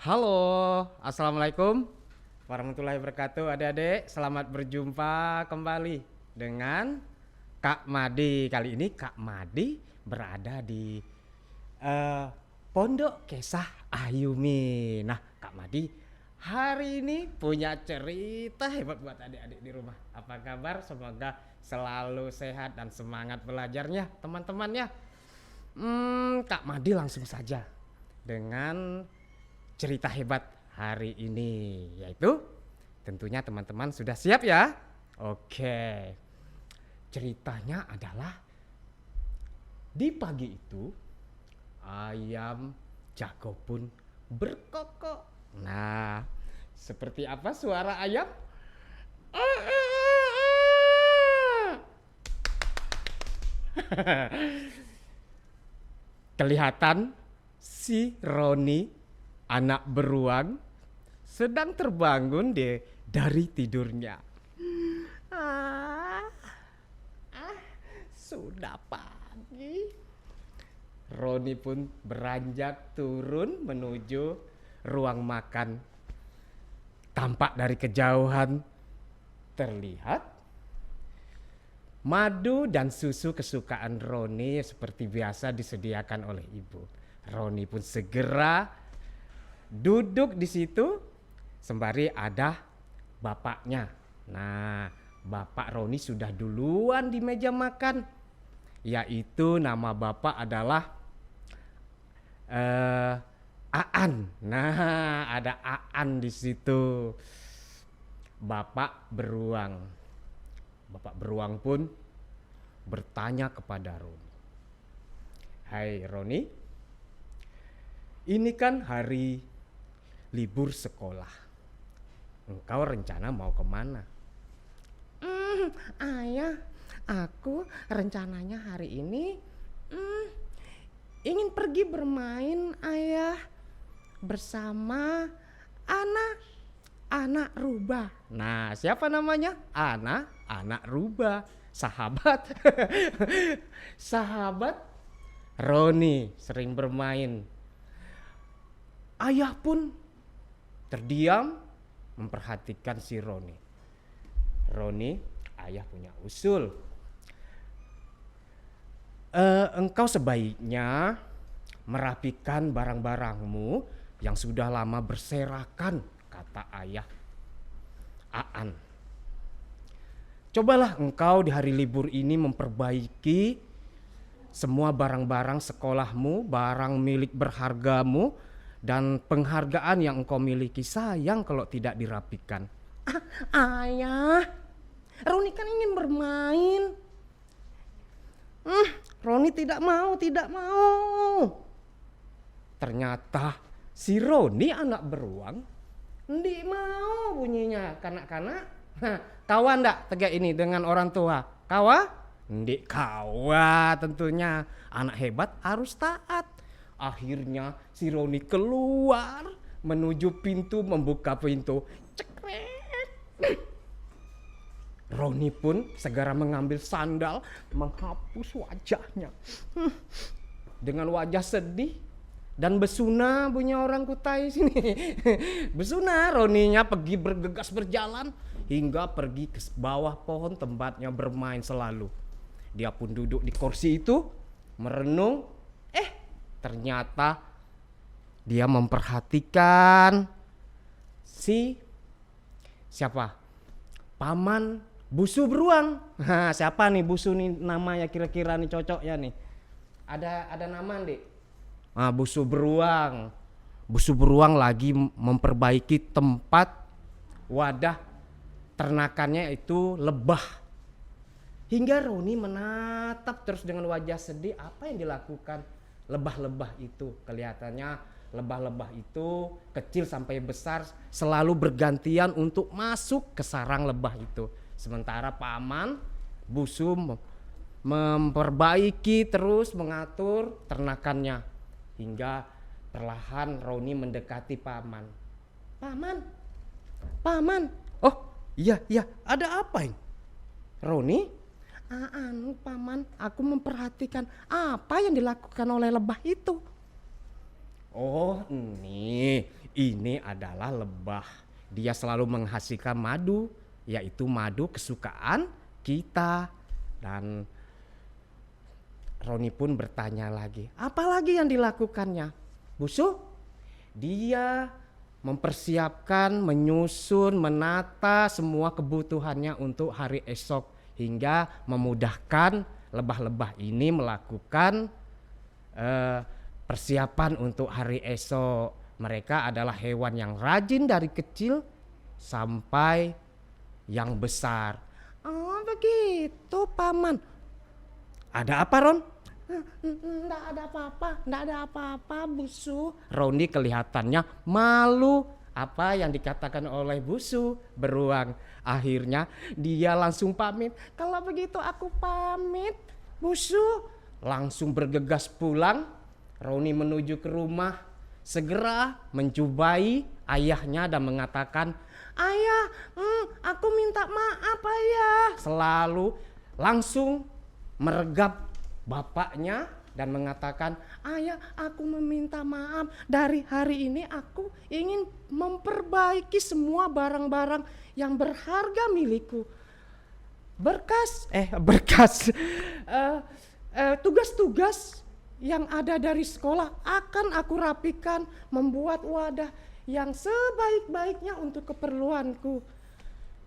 Halo, assalamualaikum warahmatullahi wabarakatuh. Adik-adik, selamat berjumpa kembali dengan Kak Madi. Kali ini Kak Madi berada di eh, Pondok Kesah Ayumi. Nah, Kak Madi hari ini punya cerita hebat buat adik-adik di rumah. Apa kabar? Semoga selalu sehat dan semangat belajarnya, teman-temannya. Kak Madi langsung saja dengan cerita hebat hari ini, yaitu tentunya teman-teman sudah siap ya? Oke. Ceritanya adalah di pagi itu ayam jago pun berkokok. Nah, seperti apa suara ayam? Kelihatan si Roni, anak beruang, sedang terbangun dari tidurnya. Ah, sudah pagi. Roni pun beranjak turun menuju ruang makan. Tampak dari kejauhan terlihat madu dan susu kesukaan Roni seperti biasa disediakan oleh ibu. Roni pun segera duduk di situ sembari ada bapaknya. Nah, bapak Roni sudah duluan di meja makan. Yaitu nama bapak adalah Aan. Nah, ada Aan di situ. Bapak beruang. Bapak beruang pun bertanya kepada Roni. Hai Roni, ini kan hari libur sekolah. Engkau rencana mau kemana? Ayah, aku rencananya hari ini ingin pergi bermain ayah bersama anak rubah. Nah, siapa namanya? Anak rubah. Sahabat. Sahabat Roni sering bermain. Ayah pun terdiam memperhatikan si Roni. Roni, ayah punya usul. Engkau sebaiknya merapikan barang-barangmu yang sudah lama berserakan, kata ayah Aan. Cobalah engkau di hari libur ini memperbaiki semua barang-barang sekolahmu, barang milik berhargamu, dan penghargaan yang engkau miliki. Sayang kalau tidak dirapikan. Ayah, Roni kan ingin bermain. Roni tidak mau. Ternyata si Roni anak beruang ndik mau bunyinya kanak-kanak. Kawan ndak tegak ini dengan orang tua? Kawa? Ndik kawa tentunya. Anak hebat harus taat. Akhirnya si Roni keluar menuju pintu, membuka pintu. Cekrek. Roni pun segera mengambil sandal, menghapus wajahnya. Dengan wajah sedih dan besuna bunyi orang Kutai sini. Besuna, Roninya pergi bergegas berjalan hingga pergi ke bawah pohon tempatnya bermain selalu. Dia pun duduk di kursi itu merenung. Ternyata dia memperhatikan siapa? Paman Busu Beruang. Nah, siapa nih Busu nih namanya kira-kira nih cocoknya nih? Ada nama Dik? Busu Beruang. Busu Beruang lagi memperbaiki tempat wadah ternakannya itu lebah. Hingga Roni menatap terus dengan wajah sedih. Apa yang dilakukan lebah-lebah itu? Kelihatannya lebah-lebah itu kecil sampai besar selalu bergantian untuk masuk ke sarang lebah itu. Sementara Paman Busu memperbaiki terus mengatur ternakannya. Hingga perlahan Roni mendekati Paman. Paman. Oh iya, ada apa ini? Roni? Paman, aku memperhatikan apa yang dilakukan oleh lebah itu. Oh, ini adalah lebah. Dia selalu menghasilkan madu, yaitu madu kesukaan kita. Dan Roni pun bertanya lagi, apa lagi yang dilakukannya? Busu, dia mempersiapkan, menyusun, menata semua kebutuhannya untuk hari esok hingga memudahkan lebah-lebah ini melakukan persiapan untuk hari esok. Mereka adalah hewan yang rajin dari kecil sampai yang besar. Oh begitu paman. Ada apa Ron? Nggak ada apa-apa Busu. Roni kelihatannya malu apa yang dikatakan oleh Busu beruang. Akhirnya dia langsung pamit. Kalau begitu aku pamit Busu. Langsung bergegas pulang. Roni menuju ke rumah. Segera menjumpai ayahnya dan mengatakan, ayah, aku minta maaf ayah. Selalu langsung meregap bapaknya dan mengatakan, ayah aku meminta maaf, dari hari ini aku ingin memperbaiki semua barang-barang yang berharga milikku. Tugas-tugas yang ada dari sekolah akan aku rapikan, membuat wadah yang sebaik-baiknya untuk keperluanku.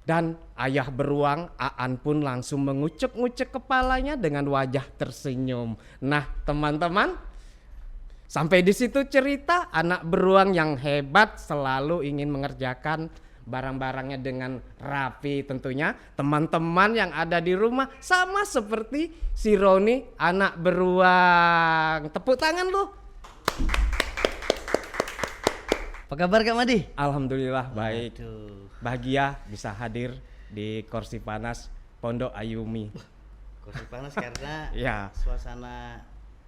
Dan ayah beruang Aan pun langsung mengucek-ngucek kepalanya dengan wajah tersenyum. Nah teman-teman, sampai di situ cerita anak beruang yang hebat selalu ingin mengerjakan barang-barangnya dengan rapi. Tentunya teman-teman yang ada di rumah sama seperti si Roni anak beruang. Tepuk tangan lu. Apa kabar Kak Madi? Alhamdulillah baik. Aduh. Bahagia bisa hadir di Kursi Panas Pondok Ayumi. Kursi panas karena Ya. suasana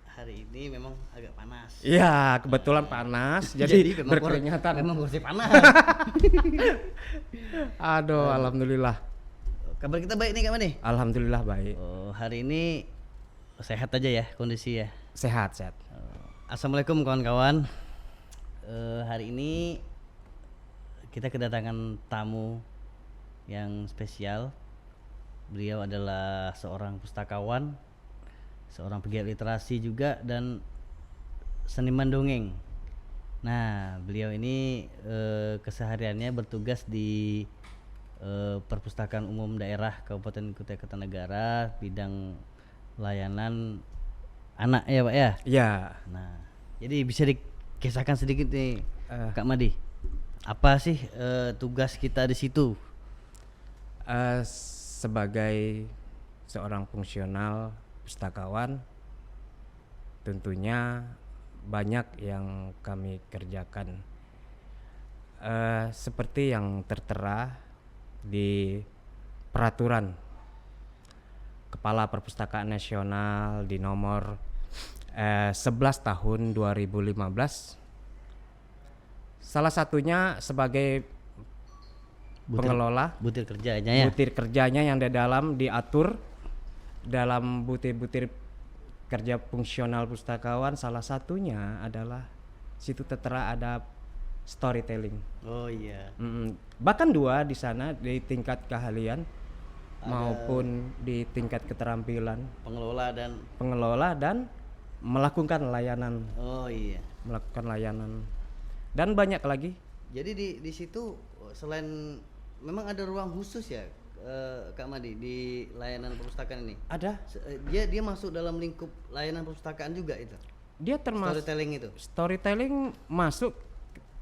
hari ini memang agak panas. Iya, kebetulan panas, jadi berkeringatan. Memang kursi panas. Aduh, alhamdulillah. Kabar kita baik nih Kak Madi? Alhamdulillah baik. Oh, hari ini sehat aja ya kondisi ya. Sehat. Assalamualaikum kawan-kawan. Hari ini kita kedatangan tamu yang spesial. Beliau adalah seorang pustakawan, seorang pegiat literasi juga, dan seniman dongeng. Nah, beliau ini kesehariannya bertugas di Perpustakaan Umum Daerah Kabupaten Kutai Kartanegara, bidang layanan anak ya Pak ya? Ya. Nah, jadi bisa dikisahkan sedikit nih Kak Madi, apa sih tugas kita di situ? Sebagai seorang fungsional pustakawan, tentunya banyak yang kami kerjakan. Seperti yang tertera di peraturan Kepala Perpustakaan Nasional di nomor 11 tahun 2015. Salah satunya sebagai pengelola butir kerjanya ya. Butir kerjanya yang di dalam diatur dalam butir-butir kerja fungsional pustakawan, salah satunya adalah situ tertera ada storytelling. Oh iya. Bahkan 2 di sana di tingkat keahlian maupun di tingkat keterampilan pengelola dan melakukan layanan. Oh iya. Melakukan layanan dan banyak lagi. Jadi di situ selain memang ada ruang khusus ya Kak Madi di layanan perpustakaan ini. Ada. Dia masuk dalam lingkup layanan perpustakaan juga itu. Dia termasuk Storytelling itu. Storytelling masuk,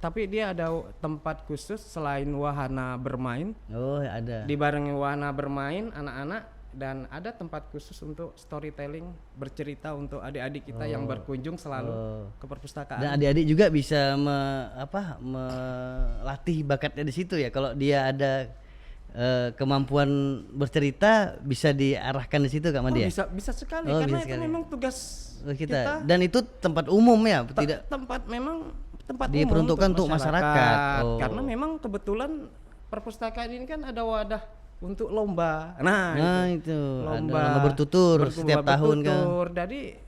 tapi dia ada tempat khusus selain wahana bermain. Oh ada. Dibarengi wahana bermain anak-anak, dan ada tempat khusus untuk storytelling, bercerita untuk adik-adik kita yang berkunjung selalu ke perpustakaan. Dan adik-adik juga bisa melatih bakatnya di situ ya. Kalau dia ada kemampuan bercerita bisa diarahkan di situ Kak Madi ya? Bisa sekali karena bisa itu sekali. memang tugas kita. Dan itu tempat umum ya, tidak tempat diperuntukkan untuk masyarakat. Karena memang kebetulan perpustakaan ini kan ada wadah untuk lomba. Nah itu lomba bertutur setiap tahun kan. Jadi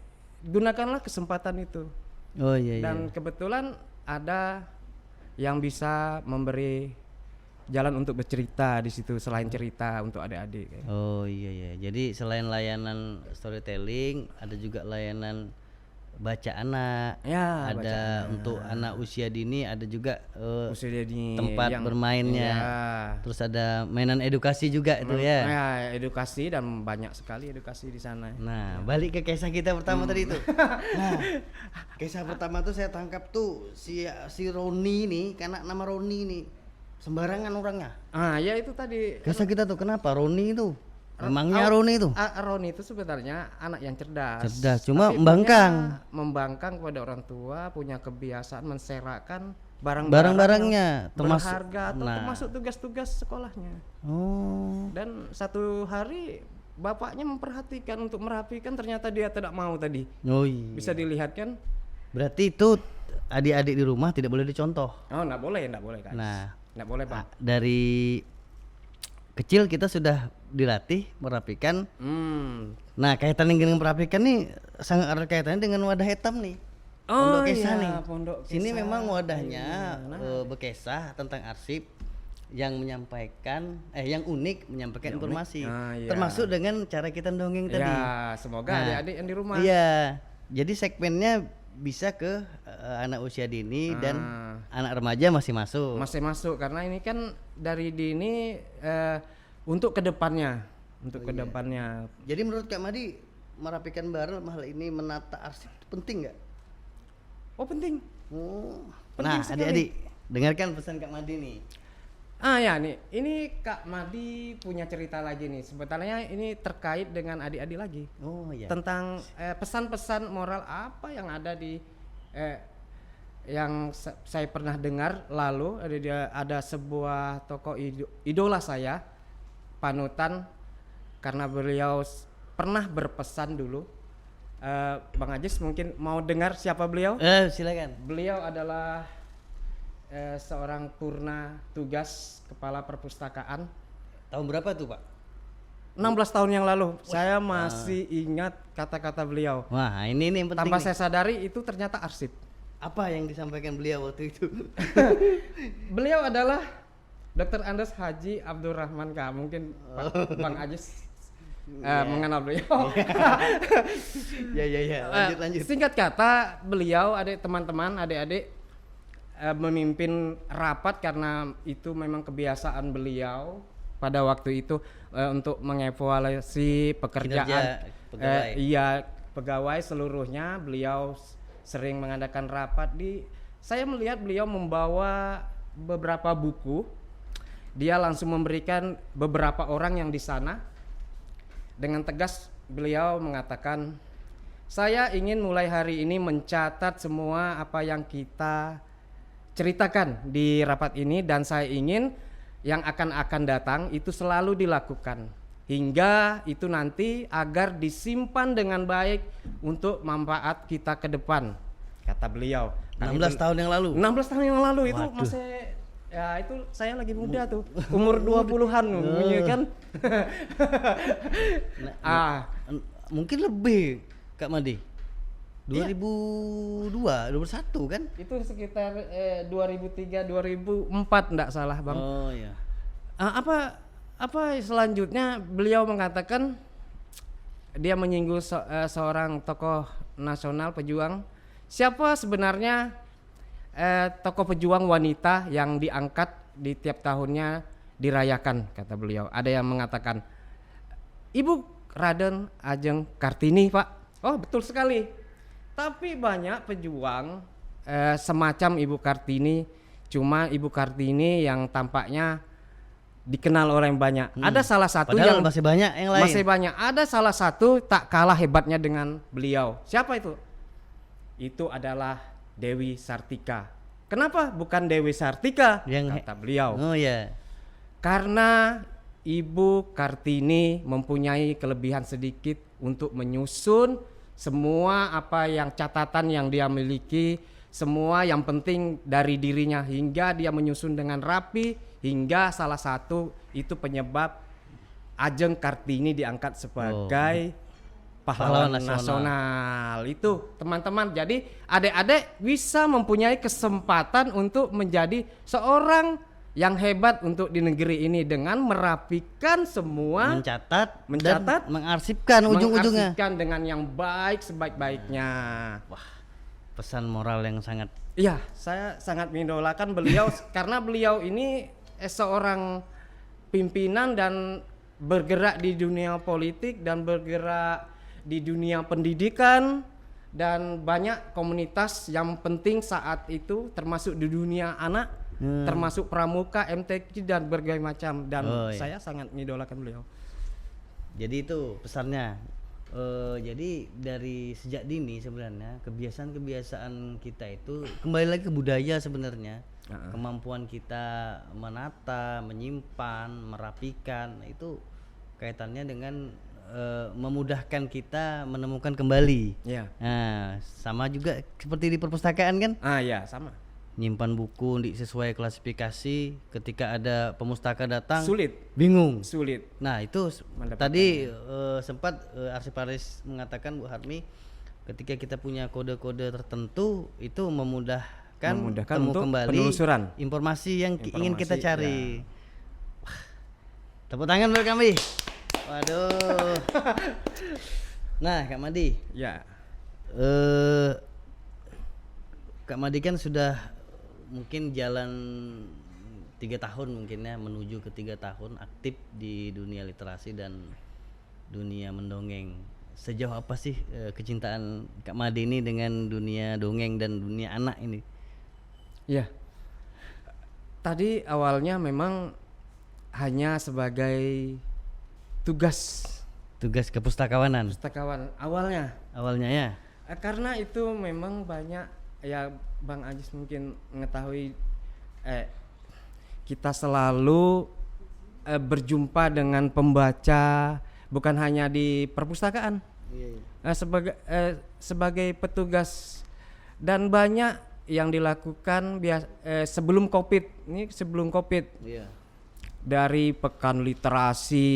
gunakanlah kesempatan itu. Oh iya iya. Dan kebetulan ada yang bisa memberi jalan untuk bercerita di situ selain cerita untuk adik-adik. Oh iya iya. Jadi selain layanan storytelling, ada juga layanan baca anak. Ya, Ada baca untuk anak usia dini, ada juga usia dini tempat bermainnya. ya, Terus ada mainan edukasi juga itu ya. ya, edukasi dan banyak sekali edukasi di sana. Nah, balik ke kisah kita pertama tadi itu. Nah, kisah pertama tuh saya tangkap tuh si Roni ini, karena nama Roni ini sembarangan orangnya. Ya itu tadi. Kisah kita tuh kenapa Roni itu? Memangnya Roni itu? Roni itu sebenarnya anak yang cerdas. Cerdas, cuma Tapi membangkang. punya membangkang kepada orang tua, punya kebiasaan menserakkan barang-barang Barang-barangnya, yang termasuk- berharga atau nah. termasuk tugas-tugas sekolahnya. Oh. Dan satu hari bapaknya memperhatikan untuk merapikan, ternyata dia tidak mau tadi. Oh iya. Bisa dilihat kan? Berarti itu adik-adik di rumah tidak boleh dicontoh. Oh, enggak boleh guys. Nah, Enggak boleh, Pak. dari kecil kita sudah dilatih merapikan. Nah, kaitan dengan merapikan nih sangat erat kaitannya dengan wadah hitam nih. Oh Pondok Kisah iya, nih. Pondok Sini Kisah. memang wadahnya Nah. berkisah tentang arsip yang menyampaikan yang unik menyampaikan informasi. Iya. Termasuk dengan cara kita dongeng tadi. Ya, semoga Nah, adik-adik yang di rumah. Iya. Jadi segmennya bisa ke anak usia dini dan anak remaja masih masuk. Masih masuk karena ini kan dari dini untuk kedepannya, kedepannya. Jadi menurut Kak Madi merapikan bareng hal ini menata arsip itu penting nggak? Oh penting. Oh. Penting Nah, sekali. adik-adik dengarkan pesan Kak Madi nih. Ya nih, ini Kak Madi punya cerita lagi nih. Sebetulnya ini terkait dengan adik-adik lagi. Oh iya. Tentang pesan-pesan moral apa yang ada di yang saya pernah dengar lalu ada sebuah tokoh idola saya, panutan, karena beliau pernah berpesan dulu. Bang Ajis mungkin mau dengar siapa beliau? Silakan. Beliau adalah seorang purna tugas kepala perpustakaan. Tahun berapa tuh, Pak? 16 tahun yang lalu. Saya masih ingat kata-kata beliau. Wah, ini yang penting. Tanpa nih. saya sadari itu ternyata arsip. Apa yang disampaikan beliau waktu itu? Beliau adalah Dr. Andes Haji Abdurrahman K. Mungkin Bang Ajis mengenal beliau. Ya. Lanjut. Singkat kata, beliau teman-teman adik-adik memimpin rapat karena itu memang kebiasaan beliau pada waktu itu untuk mengevaluasi pekerjaan pegawai seluruhnya. Beliau sering mengadakan rapat saya melihat beliau membawa beberapa buku. Dia langsung memberikan beberapa orang yang di sana. Dengan tegas beliau mengatakan, saya ingin mulai hari ini mencatat semua apa yang kita ceritakan di rapat ini, dan saya ingin yang akan datang itu selalu dilakukan hingga itu nanti agar disimpan dengan baik untuk manfaat kita ke depan, kata beliau. 16 tahun yang lalu. 16 tahun yang lalu itu Waduh. masih itu saya lagi muda tuh, umur 20-an ya kan. Mungkin lebih Kak Madi. 2002, 2001 kan? Itu sekitar 2003 2004 enggak salah, Bang. Oh iya. Apa selanjutnya beliau mengatakan dia menyinggung seorang tokoh nasional pejuang. Siapa sebenarnya tokoh pejuang wanita yang diangkat di tiap tahunnya dirayakan, kata beliau. Ada yang mengatakan Ibu Raden Ajeng Kartini, Pak. Oh, betul sekali. Tapi banyak pejuang semacam Ibu Kartini, cuma Ibu Kartini yang tampaknya dikenal orang banyak. Ada salah satu Padahal yang masih banyak yang lain. Masih banyak. Ada salah satu tak kalah hebatnya dengan beliau. Siapa itu? Itu adalah Dewi Sartika. Kenapa bukan Dewi Sartika? Kata beliau. Oh iya. Karena Ibu Kartini mempunyai kelebihan sedikit untuk menyusun semua apa yang catatan yang dia miliki, semua yang penting dari dirinya, hingga dia menyusun dengan rapi, hingga salah satu itu penyebab Ajeng Kartini diangkat sebagai pahlawan Pahlawan nasional. Itu teman-teman, jadi adik-adik bisa mempunyai kesempatan untuk menjadi seorang yang hebat untuk di negeri ini dengan merapikan semua, mencatat, mencatat, dan mengarsipkan ujung-ujungnya. mengarsipkan dengan yang baik sebaik-baiknya. Wah, pesan moral yang sangat. Iya, saya sangat mengidolakan beliau karena beliau ini seorang pimpinan dan bergerak di dunia politik dan bergerak di dunia pendidikan dan banyak komunitas yang penting saat itu termasuk di dunia anak, termasuk pramuka, MTQ dan berbagai macam, dan saya sangat mengidolakan beliau. Jadi itu pesannya. Jadi dari sejak dini sebenarnya kebiasaan-kebiasaan kita itu kembali lagi ke budaya sebenarnya. Kemampuan kita menata, menyimpan, merapikan itu kaitannya dengan memudahkan kita menemukan kembali. Ya. Nah, sama juga seperti di perpustakaan kan? Ya sama. Nyimpan buku sesuai klasifikasi, ketika ada pemustaka datang Bingung. Nah, itu tadi sempat arsiparis mengatakan Bu Harmi, ketika kita punya kode-kode tertentu itu memudahkan untuk kembali penelusuran informasi yang ingin kita cari. Wah, tepuk tangan buat kami. Waduh. Nah, Kak Madi. Ya. Kak Madi kan sudah mungkin jalan 3 tahun mungkin ya, menuju ke 3 tahun aktif di dunia literasi dan dunia mendongeng. Sejauh apa sih kecintaan Kak Madi ini dengan dunia dongeng dan dunia anak ini? Ya. Tadi awalnya memang hanya sebagai tugas kepustakawanan. pustakawan awalnya Ya. Karena itu memang banyak ya, Bang Ajis mungkin mengetahui, kita selalu berjumpa dengan pembaca bukan hanya di perpustakaan. Sebagai petugas, dan banyak yang dilakukan sebelum Covid. Dari pekan literasi,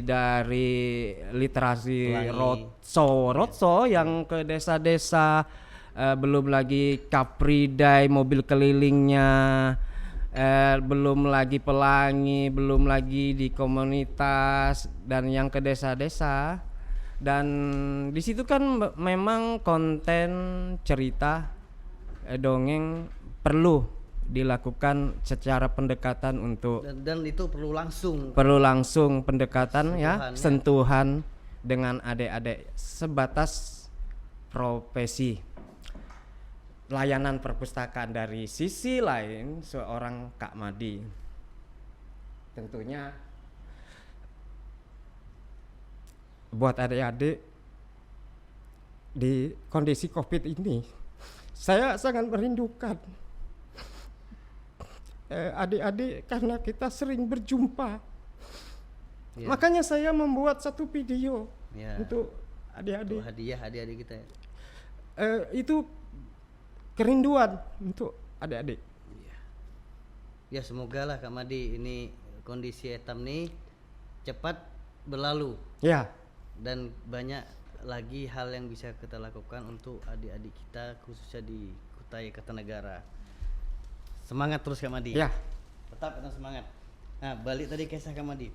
dari literasi roadshow yang ke desa-desa, belum lagi Capri Day, mobil kelilingnya, belum lagi pelangi, belum lagi di komunitas dan yang ke desa-desa. Dan di situ kan memang konten cerita dongeng perlu dilakukan secara pendekatan untuk dan itu perlu langsung pendekatan ya, sentuhan dengan adik-adik sebatas profesi. Layanan perpustakaan dari sisi lain seorang Kak Madi tentunya buat adik-adik di kondisi Covid ini, saya sangat merindukan adik-adik karena kita sering berjumpa. Makanya saya membuat satu video untuk adik-adik. Untuk hadiah adik-adik kita ya. Itu kerinduan untuk adik-adik. Ya semoga lah Kak Madi ini kondisi etam nih cepat berlalu. Ya. Dan banyak lagi hal yang bisa kita lakukan untuk adik-adik kita khususnya di Kutai Kartanegara. Semangat terus Kak Madi. Ya. Tetap semangat. Nah, balik tadi kisah Kak Madi.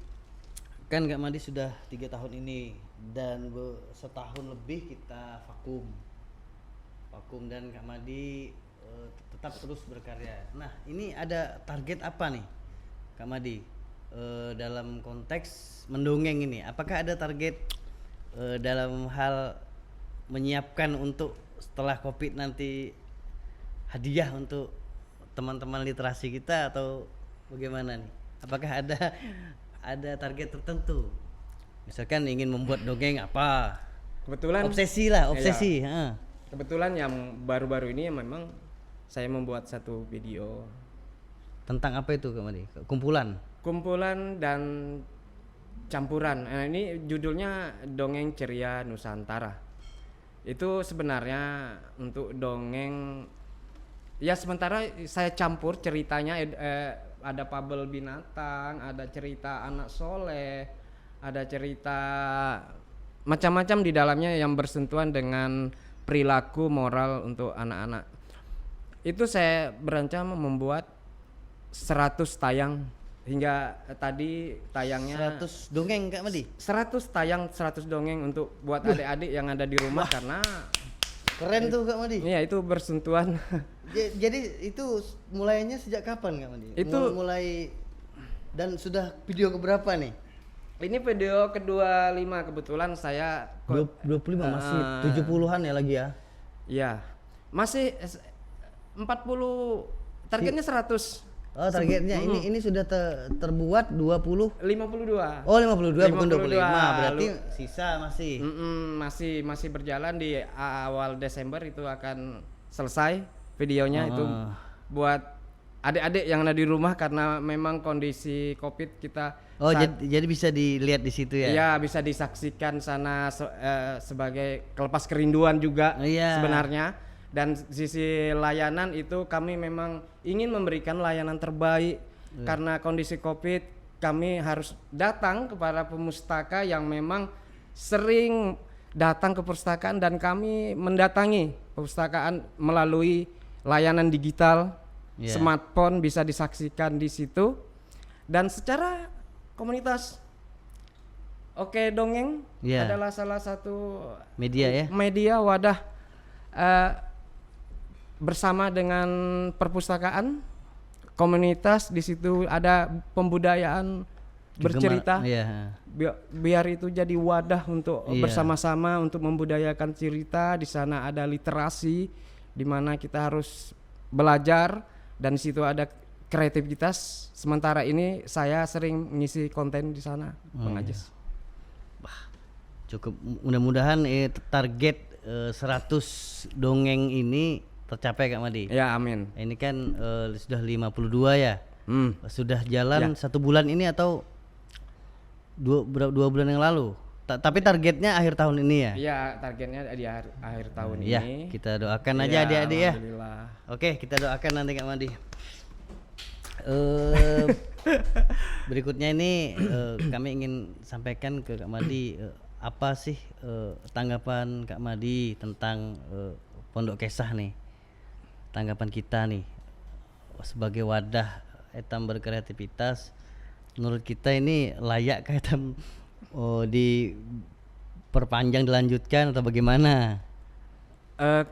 Kan Kak Madi sudah 3 tahun ini dan setahun lebih kita vakum dan Kak Madi tetap terus berkarya. Nah, ini ada target apa nih Kak Madi dalam konteks mendongeng ini? Apakah ada target dalam hal menyiapkan untuk setelah Covid nanti hadiah untuk teman-teman literasi kita atau bagaimana nih? Apakah ada target tertentu? Misalkan ingin membuat dongeng apa? Kebetulan obsesi. Ya. Kebetulan yang baru-baru ini memang saya membuat satu video. Tentang apa itu Kak Madi? Kumpulan dan campuran. Ini judulnya Dongeng Ceria Nusantara. Itu sebenarnya untuk dongeng. Ya sementara saya campur ceritanya, ada fabel binatang, ada cerita anak soleh, ada cerita macam-macam di dalamnya yang bersentuhan dengan perilaku moral untuk anak-anak. Itu saya berencana membuat 100 tayang hingga tadi tayangnya 100 dongeng Kak Madi. 100 tayang 100 dongeng untuk buat adik-adik yang ada di rumah. Karena Keren tuh Kak Madi. iya itu bersentuhan. Jadi itu mulainya sejak kapan Kak Madi? Itu- mulai dan sudah video keberapa nih? Ini video ke-25 kebetulan saya 25 masih 70-an ya lagi ya. ya masih 40, targetnya 100. Oh, targetnya ini sudah terbuat 20. 52. Oh, 52 bukan 52. 25. Berarti sisa masih. Masih berjalan di awal Desember itu akan selesai videonya. Itu buat adik-adik yang ada di rumah karena memang kondisi Covid kita. Oh, jadi bisa dilihat di situ ya. Iya, bisa disaksikan sana sebagai kelepas kerinduan juga Iya. sebenarnya. Dan sisi layanan itu kami memang ingin memberikan layanan terbaik. Karena kondisi Covid kami harus datang kepada pemustaka yang memang sering datang ke perpustakaan, dan kami mendatangi perpustakaan melalui layanan digital. Iya. Smartphone bisa disaksikan di situ. Dan secara komunitas Oke Dongeng Iya. adalah salah satu Media ya. media wadah bersama dengan perpustakaan komunitas. Di situ ada pembudayaan bercerita. Iya. Biar itu jadi wadah untuk Iya. bersama-sama untuk membudayakan cerita. Di sana ada literasi di mana kita harus belajar, dan di situ ada kreativitas. Sementara ini saya sering mengisi konten di sana, Bang Ajis. Cukup mudah-mudahan target 100 dongeng ini tercapai Kak Madi. Ya, amin. Ini kan sudah 52 ya. Sudah jalan 1 bulan ini atau dua bulan yang lalu. Tapi targetnya akhir tahun ini ya. Iya, targetnya di akhir tahun Iya, ini. kita doakan aja Ya, adik-adik ya. alhamdulillah. Oke, kita doakan nanti Kak Madi. Berikutnya ini kami ingin sampaikan ke Kak Madi, apa sih tanggapan Kak Madi tentang Pondok Kesah nih? Tanggapan kita nih sebagai wadah etam berkreativitas, menurut kita ini layak kah etam diperpanjang, dilanjutkan atau bagaimana?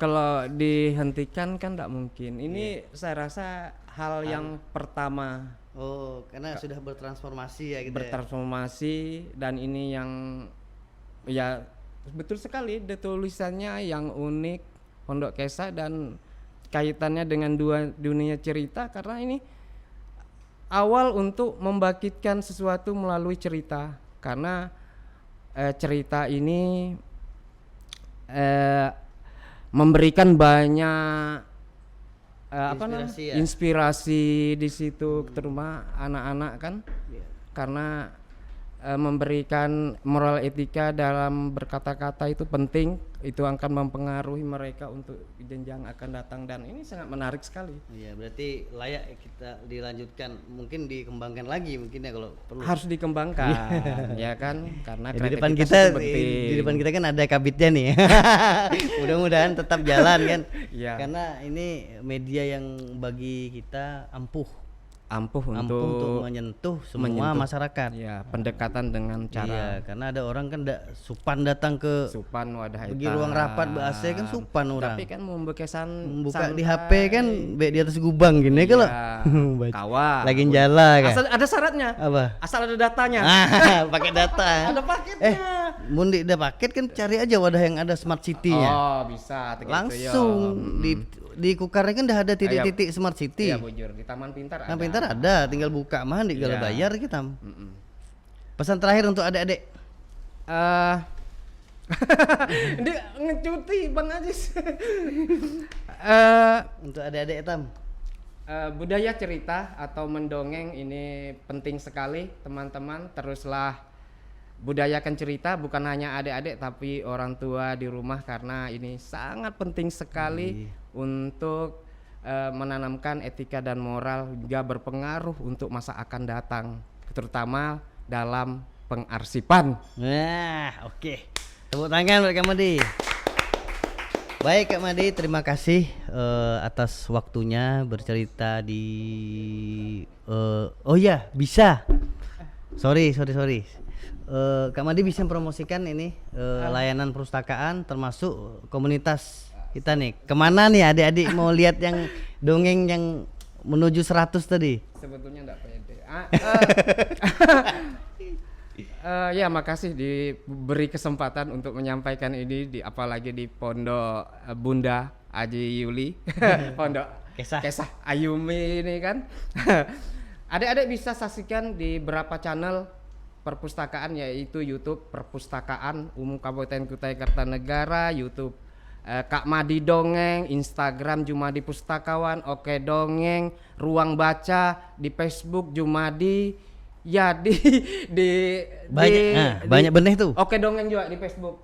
Kalau dihentikan kan tidak mungkin. Ini saya rasa hal yang pertama Oh, karena sudah bertransformasi ya gitu. bertransformasi, dan ini yang ya betul sekali tulisannya yang unik Pondok Kesah dan kaitannya dengan dunia cerita, karena ini awal untuk membangkitkan sesuatu melalui cerita. Karena cerita ini memberikan banyak inspirasi di situ, terutama anak-anak kan. Karena memberikan moral etika dalam berkata-kata itu penting, itu akan mempengaruhi mereka untuk jenjang akan datang, dan ini sangat menarik sekali. Iya, berarti layak kita dilanjutkan, mungkin dikembangkan lagi mungkin ya kalau perlu. Harus dikembangkan, ya kan, karena Ya, di depan kreativitas kita itu penting. di depan kita kan ada kabitnya nih. Mudah-mudahan tetap jalan kan. Iya. Karena ini media yang bagi kita ampuh ampuh untuk menyentuh semua masyarakat. Ya, pendekatan dengan cara Iya, karena ada orang kan supan datang ke supan wadah pergi ruang rapat bahasa kan supan orang. Tapi kan membekesan Membuka di HP kan di atas gubang gini kalau kawa lagi jalan kan. asal ada syaratnya, Apa? asal ada datanya. Pakai data. Ada paketnya. Mundi ada paket kan cari aja wadah yang ada smart city-nya. Oh, bisa Langsung di kukarnya kan udah ada titik-titik smart city. Iya, bujur di Taman Pintar ada. Nah, pintar ada, tinggal buka mah di Iya. bayar kita. Pesan terakhir untuk adik-adik. Dia ngecuti Bang Ajis. Untuk adik-adik Etam. Budaya cerita atau mendongeng ini penting sekali, teman-teman. Teruslah budayakan cerita, bukan hanya adik-adik tapi orang tua di rumah, karena ini sangat penting sekali untuk menanamkan etika dan moral, juga berpengaruh untuk masa akan datang, terutama dalam pengarsipan. Nah, oke. Tepuk tangan buat Kak Madi. Baik Kak Madi, terima kasih atas waktunya bercerita di oh ya bisa. Sorry. Kak Madi bisa promosikan ini layanan perpustakaan termasuk komunitas kita nih. Kemana nih adik-adik mau lihat yang dongeng yang menuju 100 tadi? Sebetulnya enggak pede. Ya makasih diberi kesempatan untuk menyampaikan ini apalagi di Pondok Bunda Aji Yuli Pondok Kesah Ayumi ini kan. Adik-adik bisa saksikan di beberapa channel perpustakaan, yaitu YouTube Perpustakaan Umum Kabupaten Kutai Kartanegara, YouTube Kak Madi Dongeng, Instagram Jumadi Pustakawan, Oke Dongeng, Ruang Baca, di Facebook Jumadi. Ya banyak benih tuh. Oke Dongeng juga di Facebook.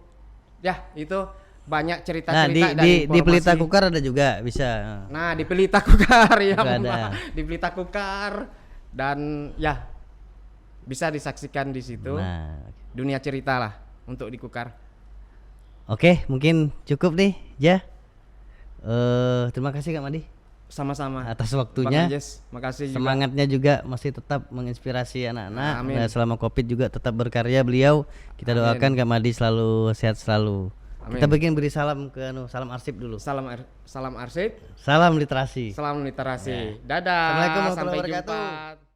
Ya, itu banyak cerita-cerita di Pelita Kukar ada juga bisa. Nah, di Pelita Kukar ya, ada. Di Pelita Kukar dan ya bisa disaksikan di situ. Nah, dunia cerita lah untuk di Kukar. Oke, mungkin cukup nih, ya. Terima kasih Kak Madi. Sama-sama atas waktunya. Makasih juga. Semangatnya juga masih tetap menginspirasi anak-anak. Amin. Selama Covid juga tetap berkarya beliau. Kita doakan Kak Madi selalu sehat selalu. Amin. Kita beri salam ke salam arsip dulu. Salam arsip. Salam literasi. Salam literasi. Ya. Dadah. Assalamualaikum Sampai warahmatullahi wabarakatuh. jumpa.